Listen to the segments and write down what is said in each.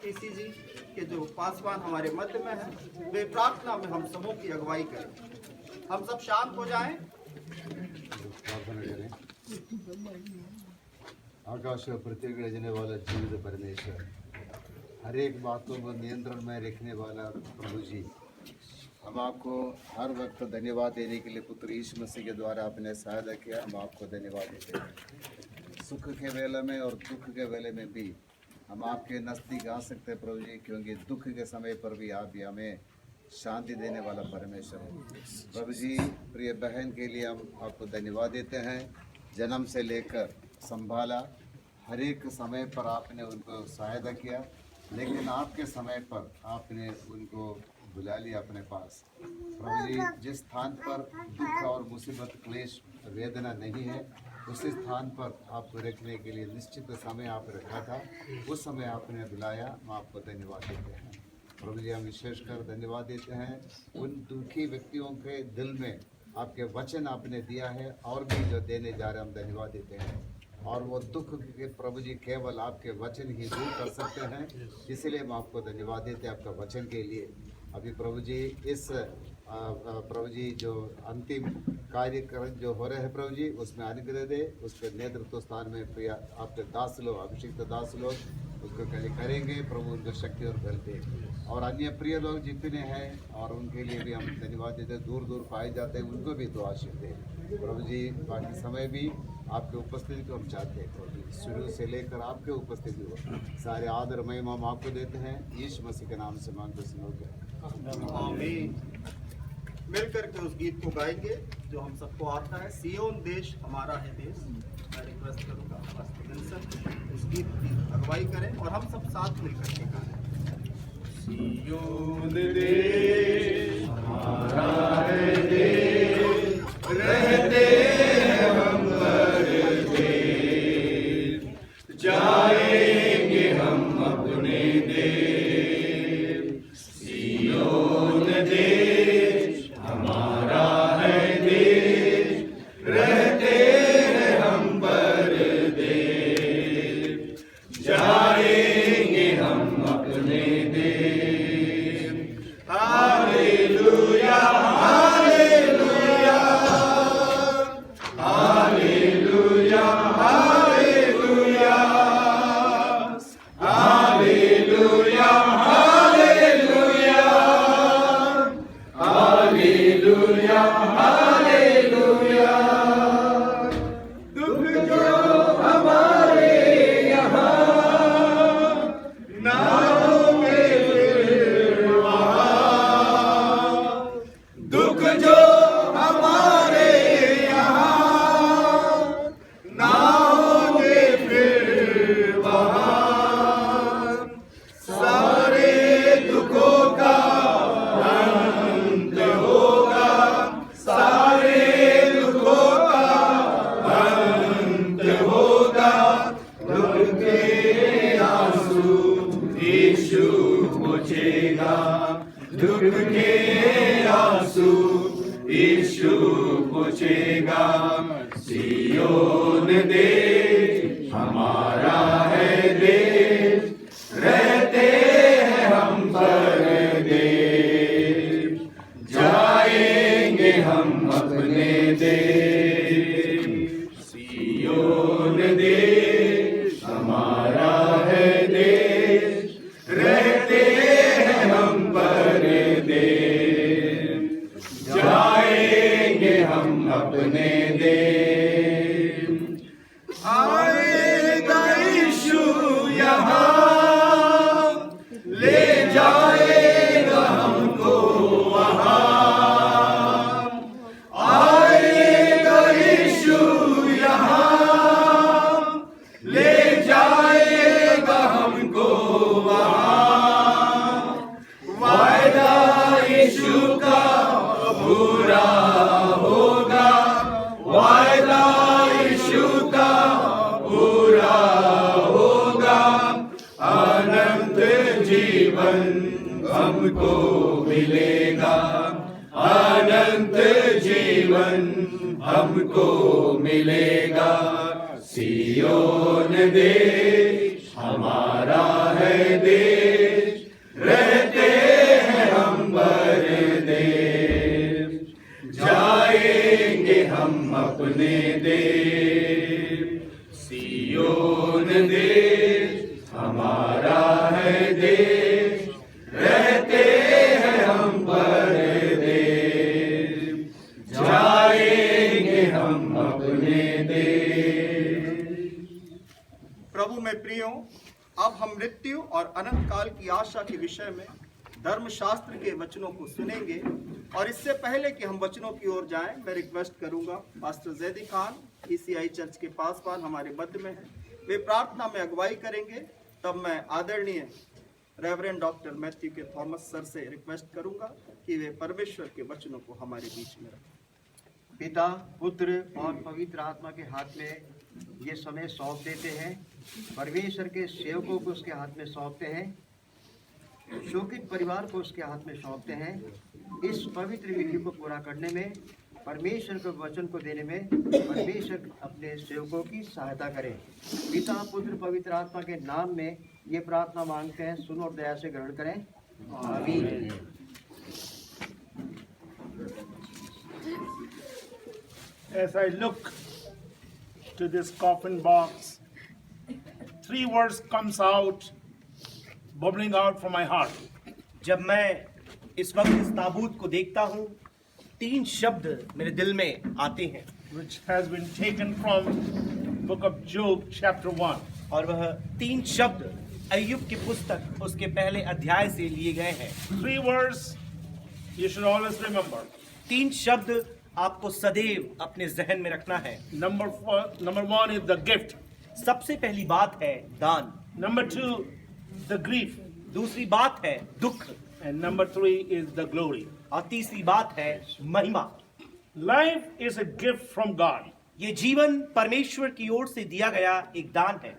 TC जी के जो पासवान हमारे मध्य में है, वे प्रार्थना में हम समूह की अगुवाई करें। हम सब शांत हो जाएं। आकाश और पृथ्वी के रचने वाला जीवित परमेश्वर, हर एक बातों को नियंत्रण में रखने वाला प्रभु जी, हम आपको हर वक्त धन्यवाद देने के लिए पुत्र यीशु मसीह के द्वारा आपने सहायता किया। हम आपको धन्यवाद देते हैं। सुख के वेले में और दुख के वेले में भी हम आपके नज़दीक आ सकते हैं प्रभु जी, क्योंकि दुख के समय पर भी आप भी हमें शांति देने वाला परमेश्वर है। प्रभु जी, प्रिय बहन के लिए हम आपको धन्यवाद देते हैं। जन्म से लेकर संभाला, हर एक समय पर आपने उनको सहायता किया, लेकिन आपके समय पर आपने उनको बुला लिया अपने पास। प्रभु जी, जिस स्थान पर दुख और मुसीबत, क्लेश, वेदना नहीं है, उसी स्थान पर आपको रखने के लिए निश्चित समय आप रखा था, उस समय आपने बुलाया। हम आपको धन्यवाद देते हैं प्रभु जी। हम विशेषकर धन्यवाद देते हैं उन दुखी व्यक्तियों के दिल में आपके वचन आपने दिया है, और भी जो देने जा रहे हैं, हम धन्यवाद देते हैं। और वो दुख के प्रभु जी केवल आपके वचन ही दूर कर सकते हैं, इसलिए हम आपको धन्यवाद देते हैं आपका वचन के लिए। अभी प्रभु जी इस प्रभु जी जो अंतिम कार्यक्रम जो हो रहे हैं प्रभु जी, उसमें अनुग्रह दे, उसके नेतृत्व स्थान में प्रिय आपके दास लोग, अभिषिक्त दास लोग उसको पहले करेंगे प्रभु, उनको शक्ति और बल दे। और अन्य प्रिय लोग जितने हैं और उनके लिए भी हम धन्यवाद देते हैं, दूर दूर पाए जाते हैं, उनको भी तो आशीष दे प्रभु जी। बाकी समय भी आपके उपस्थिति को हम चाहते हैं प्रभु जी, शुरू से लेकर आपके उपस्थिति हो, सारे आदर महिमा हम आपको देते हैं। यीशु मसीह के नाम से मांगते सुनो गया, आमीन। मिलकर के उस गीत को गाएंगे जो हम सबको आता है, सियोन देश हमारा है देश। मैं रिक्वेस्ट करूँगा पास्टर विंसेंट उस गीत की अगुवाई करें और हम सब साथ मिलकर के गाएं। सियोन देश हमारा है देश, रहते हैं हम परदेश, जाएंगे हम अपने देश। सियोन देश हमारा है देश, रहते हैं हम परदेश, जाएंगे हम अपने देश। Hallelujah hallelujah hallelujah hallelujah hallelujah hallelujah hallelujah hallelujah. दुख जो हमारे यहाँ ना होंगे फिर वहाँ, दुख जो हमारे यहाँ ना होंगे फिर वहाँ, सारे दुखों का अंत होगा, सारे दुखों का अंत होगा। दुख के आंसू यीशु पोंछेगा, दुख के आंसू यीशु पोंछेगा। सियोन देश हमारा है देश, रहते हैं हम परदेश, जाएंगे हम अपने देश। सियोन देश हमारा है देश, रहते हैं हम परदेश, जाएंगे हम अपने देश। आएगा यीशु यहाँ, ले जाएगा हमको वहाँ। आएगा यीशु यहाँ, ले जाएगा हमको वहाँ। वायदा यीशु का पूरा होगा, वायदा यीशु का पूरा होगा। अनंत जीवन हमको मिलेगा, अनंत जीवन हमको मिलेगा। सियोन देश हमारा है देश, अपने देश। सियोन देश हमारा है देश, रहते हैं हम परदेश, जाएंगे हम अपने देश। प्रभु में प्रियो, अब हम मृत्यु और अनंत काल की आशा के विषय में धर्मशास्त्र के वचनों को सुनेंगे। और इससे पहले कि हम वचनों की ओर जाएं, मैं रिक्वेस्ट करूंगा pastor Zaidi Khan ECI church के पासवान हमारे मध्य में हैं, वे प्रार्थना में अगुवाई करेंगे। तब मैं आदरणीय रेवरेंड डॉक्टर मैथ्यू के थॉमस सर से रिक्वेस्ट करूंगा कि वे परमेश्वर के वचनों को हमारे बीच में रखें। पिता, पुत्र और पवित्र आत्मा के हाथ में ये समय सौंप देते हैं। परमेश्वर के सेवकों को उसके हाथ में सौंपते हैं, शोकित परिवार को उसके हाथ में सौंपते हैं। इस पवित्र विधि को पूरा करने में, परमेश्वर के वचन को देने में परमेश्वर अपने सेवकों की सहायता करें। पिता, पुत्र, पवित्र आत्मा के नाम में ये प्रार्थना मांगते हैं, सुनो और दया से ग्रहण करें। आमीन। As I look to this coffin box, 3 words comes out, bubbling out from my heart. जब मैं इस वक्त इस ताबूत को देखता हूँ, 3 शब्द मेरे दिल में आते हैं, Which has been taken from book of Job chapter 1. और वह 3 शब्द अय्यूब की पुस्तक उसके पहले अध्याय से लिए गए हैं। 3 words you should always remember. 3 शब्द आपको सदैव अपने जहन में रखना है। Number 1 is the gift. सबसे पहली बात है दान, Number 2, the grief. दूसरी बात है दुख, And number 3 is the glory. और तीसरी बात है महिमा। Life is a gift from God. ये जीवन परमेश्वर की ओर से दिया गया एक दान है।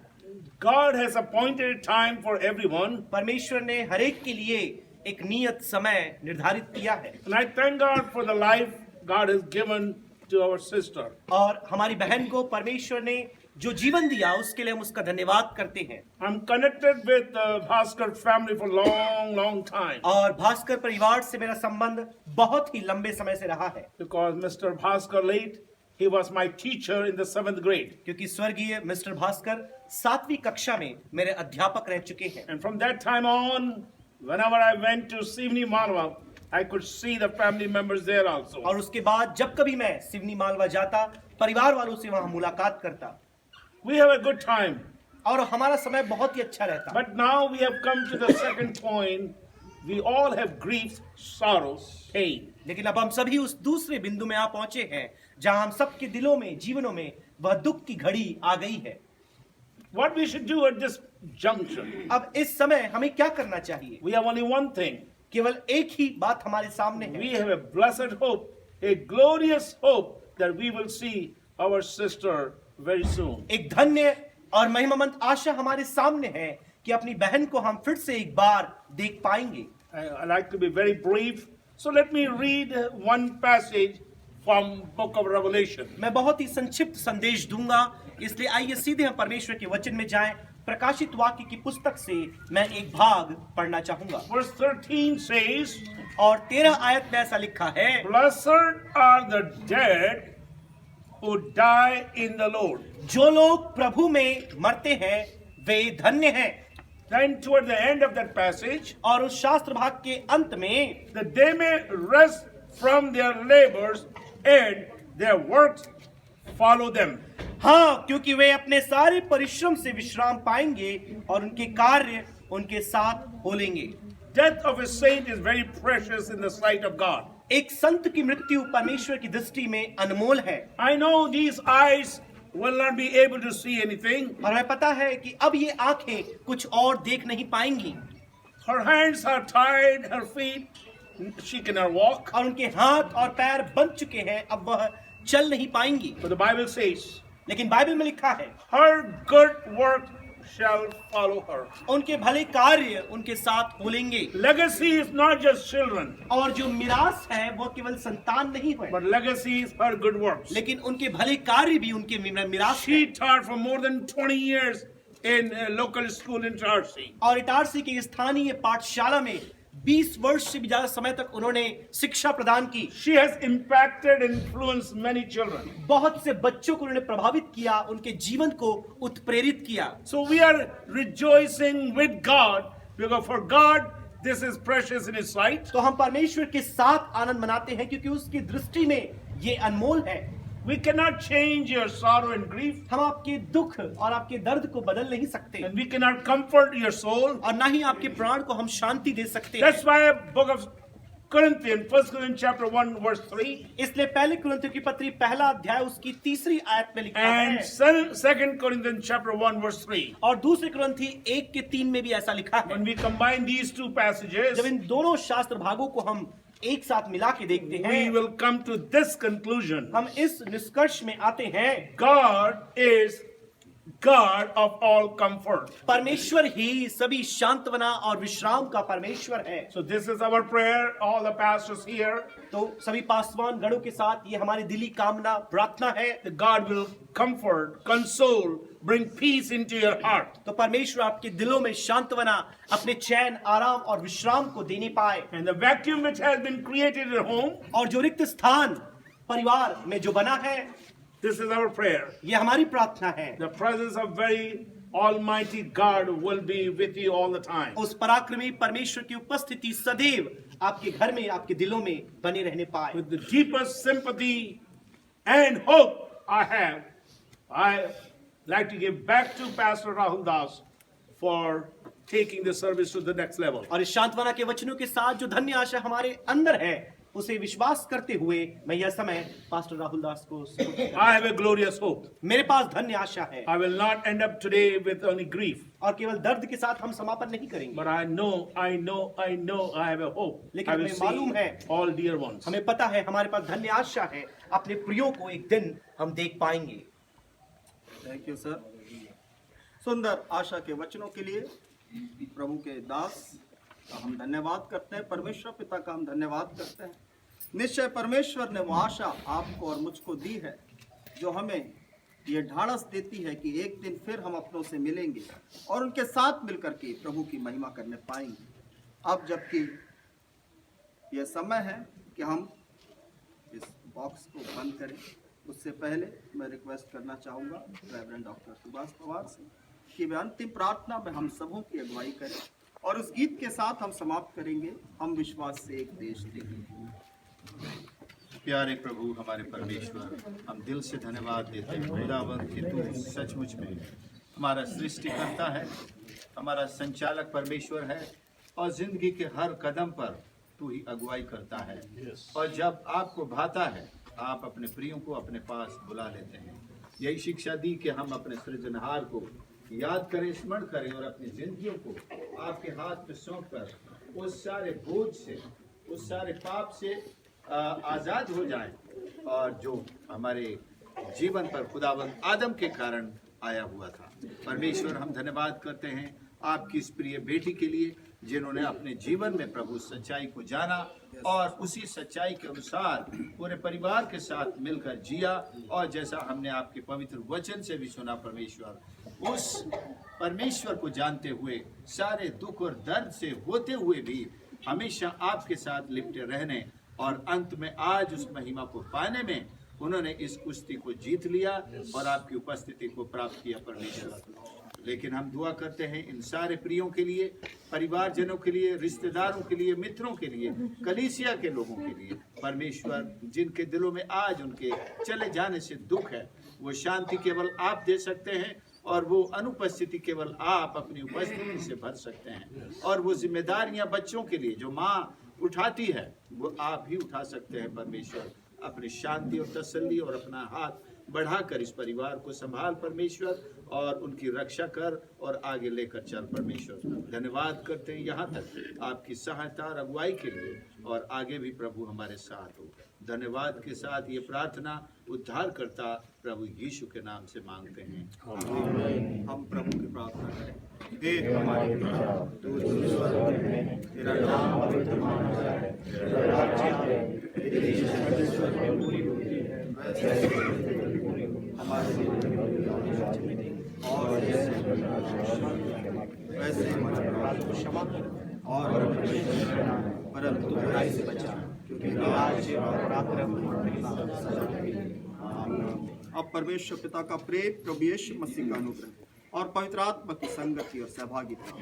God has appointed a time for everyone. परमेश्वर ने हर एक के लिए एक नियत समय निर्धारित किया है। And I thank God for the life God has given to our sister. और हमारी बहन को परमेश्वर ने जो जीवन दिया उसके लिए हम उसका धन्यवाद करते हैं। I'm connected with the Bhaskar family for long time. और भास्कर परिवार से मेरा संबंध बहुत ही लंबे समय से रहा है, Because Mr. Bhaskar late, he was my teacher in the 7th grade. क्योंकि स्वर्गीय मिस्टर भास्कर 7वीं कक्षा में मेरे अध्यापक रह चुके हैं। And from that time on, whenever I went to Sivni Malwa, I could see the family members there also. और उसके बाद जब कभी मैं सिवनी मालवा जाता, परिवार वालों से वहां मुलाकात करता, We have a good time. और हमारा समय बहुत ही अच्छा रहता। But now we have come to the second point. We all have grief, sorrow, pain. लेकिन अब हम सभी उस दूसरे बिंदु में आ पहुंचे हैं जहां हम सबके दिलों में, जीवनों में वह दुख की घड़ी आ गई है। What we should do at this junction? अब इस समय हमें क्या करना चाहिए? We have only one thing. केवल एक ही बात हमारे सामने है। We have a blessed hope, a glorious hope that we will see our sister very soon. एक धन्य और महिमामंद आशा हमारे सामने है कि अपनी बहन को हम फिर से एक बार देख पाएंगे। I like to be very brief, so let me read one passage from book of Revelation. मैं बहुत ही संक्षिप्त संदेश दूंगा, इसलिए आइए सीधे हम परमेश्वर के वचन में जाएं। प्रकाशित वाक्य की पुस्तक से मैं एक भाग पढ़ना चाहूंगा। Verse 13 says, और 13 आयत में ऐसा लिखा है, Blessed are the dead who die in the Lord. जो लोग प्रभु में मरते हैं वे धन्य हैं। Then toward the end of that passage, और उस शास्त्र भाग के अंत में, that they may rest from their labors and their works follow them. हाँ, क्योंकि वे अपने सारे परिश्रम से विश्राम पाएंगे और उनके कार्य उनके साथ हो लेंगे। Death of a saint is very precious in the sight of God. एक संत की मृत्यु परमेश्वर की दृष्टि में अनमोल है। I know these eyes will not be able to see anything. और हमें पता है कि अब ये आंखें कुछ और देख नहीं पाएंगी। Her hands are tied, her feet, she cannot walk. और उनके हाथ और पैर बंध चुके हैं, अब वह चल नहीं पाएंगी। But the Bible says, लेकिन बाइबल में लिखा है, her good work shall follow her. उनके भले कार्य उनके साथ हो लेंगे। Legacy is not just children, और जो मिरास है वो केवल संतान नहीं है, but legacy is her good works. लेकिन उनके भले कार्य भी उनके मिरास है। She taught for more than 20 years in a local school in Tarsi. और इटारसी की स्थानीय पाठशाला में 20 वर्ष से भी ज्यादा समय तक उन्होंने शिक्षा प्रदान की। She has impacted and influenced many children. बहुत से बच्चों को उन्होंने प्रभावित किया, उनके जीवन को उत्प्रेरित किया। So we are rejoicing with God because for God this is precious in His sight. तो हम परमेश्वर के साथ आनंद मनाते हैं क्योंकि उसकी दृष्टि में ये अनमोल है। We cannot change your sorrow and grief, हम आपके दुख और आपके दर्द को बदल नहीं सकते and we cannot comfort your soul. और ना ही आपके प्राण को हम शांति दे सकते That's हैं। why book of Corinthians, 1 Corinthians chapter 1 verse 3 इसलिए पहले कुरिन्थियों की पत्री पहला अध्याय उसकी 3री आयत में लिखा and है 2 Corinthians chapter 1 verse 3. और दूसरे कुरिन्थी 1:3 में भी ऐसा लिखा है। When we combine these two passages, जब इन दोनों शास्त्र भागों को हम एक साथ मिला के देखते we हैं, will come to this conclusion. हम इस निष्कर्ष में आते हैं, God is God of all comfort. परमेश्वर ही सभी सांत्वना और विश्राम का परमेश्वर है। So this is our prayer, all the pastors here, तो सभी पासवान गणों के साथ ये हमारी दिली कामना प्रार्थना है that God will comfort, console, bring peace into your heart. तो परमेश्वर आपके दिलों में सांत्वना, अपने चैन, आराम और विश्राम को देने पाए। And the vacuum which has been created at home, और जो रिक्त स्थान परिवार में जो बना है, this is our prayer. ये हमारी प्रार्थना है। The presence of very Almighty God will be with you all the time. उस पराक्रमी परमेश्वर की उपस्थिति सदैव आपके घर में, आपके दिलों में बने रहने पाए। With the deepest sympathy and hope I like to give back to Pastor Rahul Das for taking the service to the next level. और इस सांत्वना के वचनों के साथ जो धन्य आशा हमारे अंदर है, उसे विश्वास करते हुए मैं यह समय पास्टर राहुल दास को सुपुर्द करता हूं। I have a glorious hope. मेरे पास धन्य आशा है I will not end up today with only grief, और केवल दर्द के साथ हम समापन नहीं करेंगे, but I know I have a hope. लेकिन I will हमें मालूम है, see all dear ones. हमें पता है हमारे पास धन्य आशा है, अपने प्रियो को एक दिन हम देख पाएंगे। Thank you sir. सुंदर आशा के वचनों के लिए प्रभु के दास का हम धन्यवाद करते हैं, परमेश्वर पिता का हम धन्यवाद करते हैं। निश्चय परमेश्वर ने वो आशा आपको और मुझको दी है जो हमें ये ढाढ़स देती है कि एक दिन फिर हम अपनों से मिलेंगे और उनके साथ मिलकर के प्रभु की महिमा करने पाएंगे। अब जबकि यह समय है कि हम इस बॉक्स को बंद करें, उससे पहले मैं रिक्वेस्ट करना चाहूँगा रेवरेंड डॉक्टर सुभाष पवार से कि वे अंतिम प्रार्थना में हम सबों की अगुवाई करें और उस गीत के साथ हम समाप्त करेंगे, हम विश्वास से एक देश देंगे। प्यारे प्रभु हमारे परमेश्वर, हम दिल से धन्यवाद देते हैं खुदावंद कि तू सचमुच में हमारा सृष्टिकर्ता है, हमारा संचालक परमेश्वर है और जिंदगी के हर कदम पर तू ही अगुवाई करता है। और जब आपको भाता है आप अपने प्रियों को अपने पास बुला लेते हैं। यही शिक्षा दी कि हम अपने सृजनहार को याद करें, स्मरण करें और अपनी जिंदगियों को आपके हाथ में सौंप कर उस सारे बोझ से, उस सारे पाप से आज़ाद हो जाएं और जो हमारे जीवन पर खुदावंद आदम के कारण आया हुआ था। परमेश्वर हम धन्यवाद करते हैं आपकी इस प्रिय बेटी के लिए जिन्होंने अपने जीवन में प्रभु सच्चाई को जाना और उसी सच्चाई के अनुसार पूरे परिवार के साथ मिलकर जिया। और जैसा हमने आपके पवित्र वचन से भी सुना परमेश्वर, उस परमेश्वर को जानते हुए सारे दुख और दर्द से होते हुए भी हमेशा आपके साथ लिपटे रहने और अंत में आज उस महिमा को पाने में उन्होंने इस कुश्ती को जीत लिया और आपकी उपस्थिति को प्राप्त किया परमेश्वर। लेकिन हम दुआ करते हैं इन सारे प्रियों के लिए, परिवारजनों के लिए, रिश्तेदारों के लिए, मित्रों के लिए, कलीसिया के लोगों के लिए परमेश्वर, जिनके दिलों में आज उनके चले जाने से दुख है, वो शांति केवल आप दे सकते हैं और वो अनुपस्थिति केवल आप अपनी उपस्थिति से भर सकते हैं। और वो जिम्मेदारियां बच्चों के लिए जो माँ उठाती है वो आप ही उठा सकते हैं परमेश्वर। अपनी शांति और तसल्ली और अपना हाथ बढ़ाकर इस परिवार को संभाल परमेश्वर और उनकी रक्षा कर और आगे लेकर चल परमेश्वर। धन्यवाद करते हैं यहाँ तक आपकी सहायता और अगुवाई के लिए और आगे भी प्रभु हमारे साथ हो। धन्यवाद के साथ ये प्रार्थना उद्धारकर्ता प्रभु यीशु के नाम से मांगते हैं। हम प्रभु की प्रार्थना करें। हे हमारे पिता, तू स्वर्ग में है, तेरा नाम पवित्र माना जाए, तेरा राज्य आए, तेरी इच्छा स्वर्ग में पूरी होती है वैसे हमारे लिए और जैसे वैसे हमारे अपराध को क्षमा कर और परंतु बुराई से बचा, क्योंकि राज्य और पराक्रम सदा रहेगी। आमीन। अब परमेश्वर पिता का प्रेम, प्रभु यीशु मसीह का अनुग्रह और पवित्र आत्मा की संगति और सहभागिता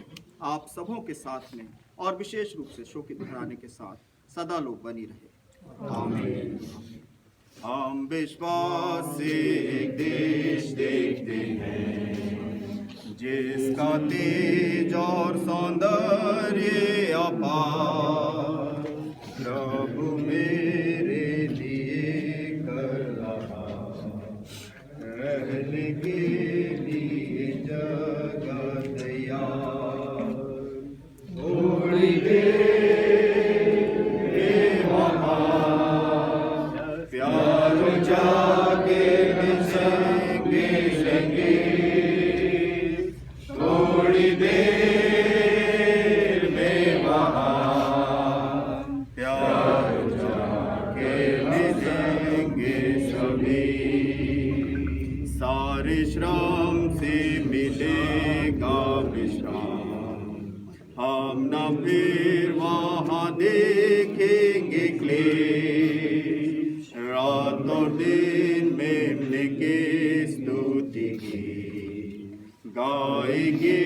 आप सबों के साथ में और विशेष रूप से शोकित घराने के साथ सदा लोग बनी रहे। आमीन। हम विश्वास से एक देश देखते हैं, जिसका तेज और सौंदर्य अपार प्रभु मेरे लिए कर रहा, रहने के लिए जगह तैयार। थोड़ी देर में वहाँ प्यारो जाके मिलेंगे संगीत, थोड़ी देर में वहाँ प्यारो जाके मिलेंगे सभी। सारे श्रम से मिलेगा विश्राम, हम न फिर वहाँ देखेंगे क्लेश। रात और दिन में मिलके स्तुति की गाएंगे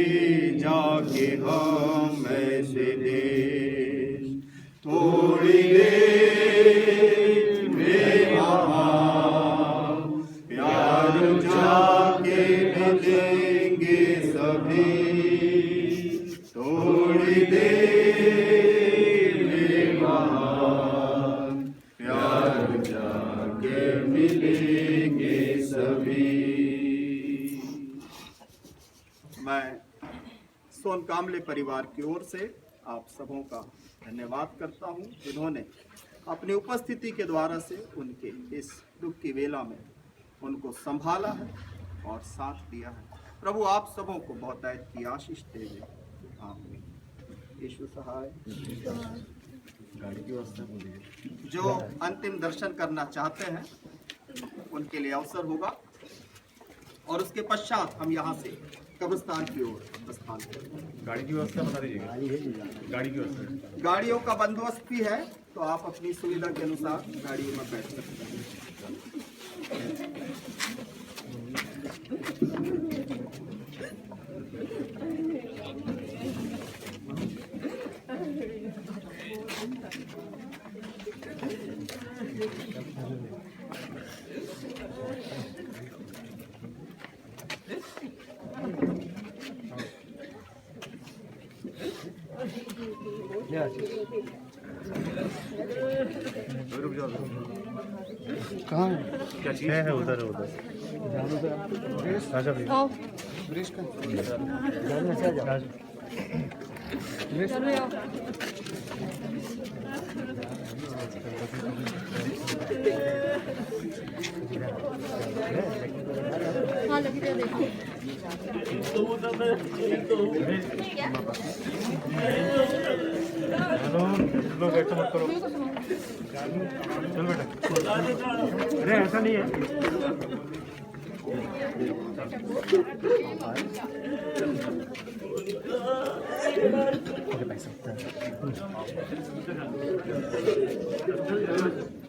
जाके हम ऐसे देश। थोड़ी देर में वहाँ प्यार जाके मिलेंगे सभी। थोड़ी देर में वहाँ प्यार जाके मिलेंगे सभी। मैं सोन कामले परिवार की ओर से आप सबों का धन्यवाद करता हूं, जिन्होंने अपनी उपस्थिति के द्वारा से उनके इस दुख की वेला में उनको संभाला है और साथ दिया है। प्रभु आप सबों को बहुतायत की आशीष दे। आमीन। यीशु सहाय। जो अंतिम दर्शन करना चाहते हैं उनके लिए अवसर होगा, और उसके पश्चात हम यहाँ से कब्रिस्तान की ओर प्रस्थान करेंगे। गाड़ी की व्यवस्था बता दीजिएगा। गाड़ी की व्यवस्था, गाड़ियों का बंदोबस्त भी है, तो आप अपनी सुविधा के अनुसार गाड़ियों में बैठ सकते हैं। कहाँ है? क्या चीज़ है? उधर उधर राजा भैया। ब्रिज का हाँ लगी तो देखो हेलो, लोग ऐसा मत करो। चल बेटा। अरे ऐसा नहीं है।